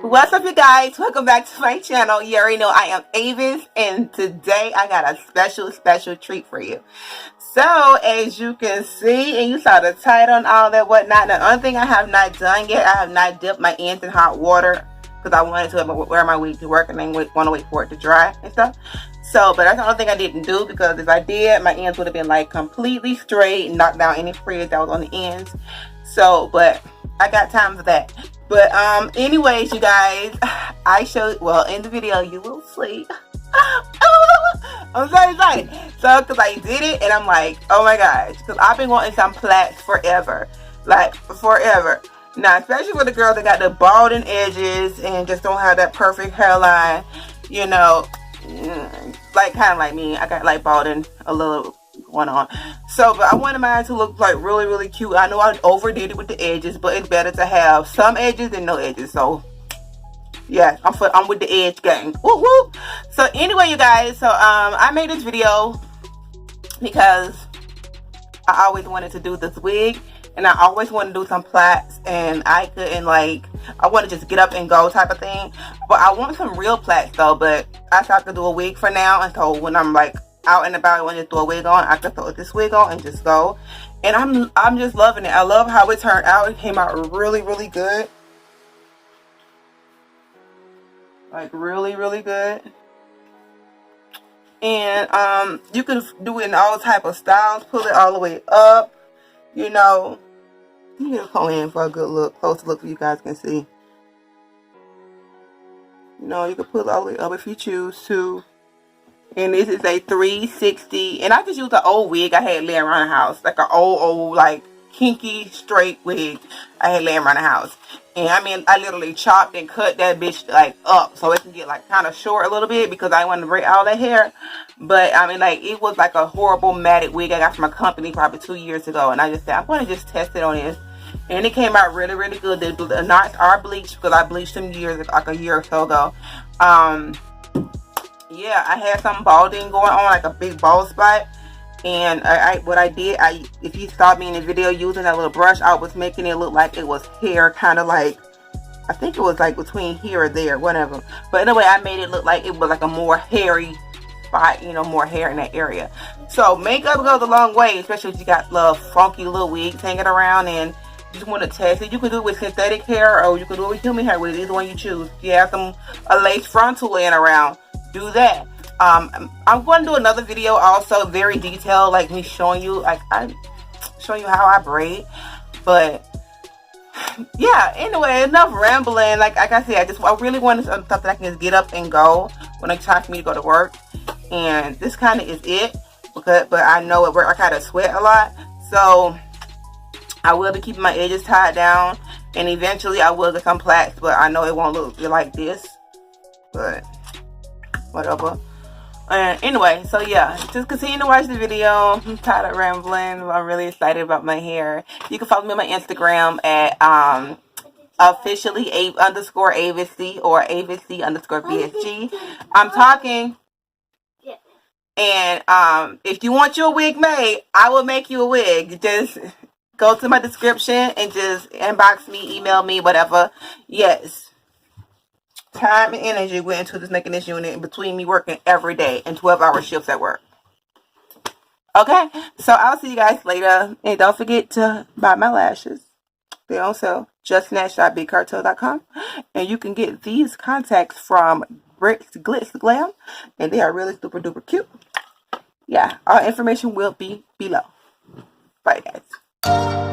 What's up, you guys? Welcome back to my channel. You already know I am Avis, and today I got a special treat for you. So, as you can see, and you saw the title and all that whatnot, the only thing I have not done yet, I have not dipped my ends in hot water because I wanted to wear my wig to work and then want to wait for it to dry and stuff. So, but that's the only thing I didn't do, because if I did, my ends would have been like completely straight, knocked down any frizz that was on the ends. So, but I got time for that. But anyways, you guys, I showed, well, in the video you will see. I'm so excited. So, because I did it and I'm like, oh my gosh, because I've been wanting some plaits forever, like forever. Now, especially for the girls that got the balding edges and just don't have that perfect hairline, you know, like kind of like me. I got like balding a little going on. So, but I wanted mine to look like really cute. I know I overdid it with the edges, but it's better to have some edges than no edges. So yeah, I'm with the edge gang. Woo woo. So anyway, you guys, so I made this video because I always wanted to do this wig, and I always wanted to do some plaits, and I couldn't, like, I want to just get up and go type of thing. But I want some real plaits though, but I thought I could do a wig for now, and so when I'm like out and about, I want to throw a wig on, I could throw this wig on and just go. And I'm just loving it. I love how it turned out. It came out really good. Like really good. And you can do it in all type of styles. Pull it all the way up, you know. I'm gonna come in for a good look, close look, so you guys can see. You know, you can pull it all the way up if you choose to. And this is a 360, and I just used an old wig I had laying around the house, like an old like kinky straight wig I had laying around the house. And I mean, I literally chopped and cut that bitch like up so it can get like kind of short a little bit, because I wanted to break all that hair. But I mean, like, it was like a horrible matted wig I got from a company probably 2 years ago, and I just said I'm going to just test it on this, and it came out really good. The knots are bleached because I bleached them like a year or so ago. Yeah, I had some balding going on, like a big bald spot. And what I did, if you saw me in the video using that little brush, I was making it look like it was hair, kind of like, I think it was like between here or there, whatever. But anyway, I made it look like it was like a more hairy spot, you know, more hair in that area. So makeup goes a long way, especially if you got little funky little wigs hanging around and you just want to test it. You can do it with synthetic hair, or you can do it with human hair, with either one you choose. If you have a lace frontal laying around, do that. I'm going to do another video also, very detailed, like me showing you, like I'm showing you how I braid. But yeah, anyway, enough rambling. Like I said, I really wanted stuff that I can just get up and go when it's time for me to go to work. And this kind of is it, but I know at work I kind of sweat a lot, so I will be keeping my edges tied down, and eventually I will get some plaits, but I know it won't look like this, but whatever. And anyway, so yeah, just continue to watch the video. I'm tired of rambling. I'm really excited about my hair. You can follow me on my Instagram at officially _AvisC or AvisC_BSG. I'm talking. And if you want your wig made, I will make you a wig. Just go to my description and just inbox me, email me, whatever. Yes. Time and energy went into this, making this unit, between me working every day and 12-hour shifts at work. Okay, so I'll see you guys later, and don't forget to buy my lashes. They also justsnatch.bigcartel.com, and you can get these contacts from Braids Glitz Glam, and they are really super duper cute. Yeah, all information will be below. Bye guys.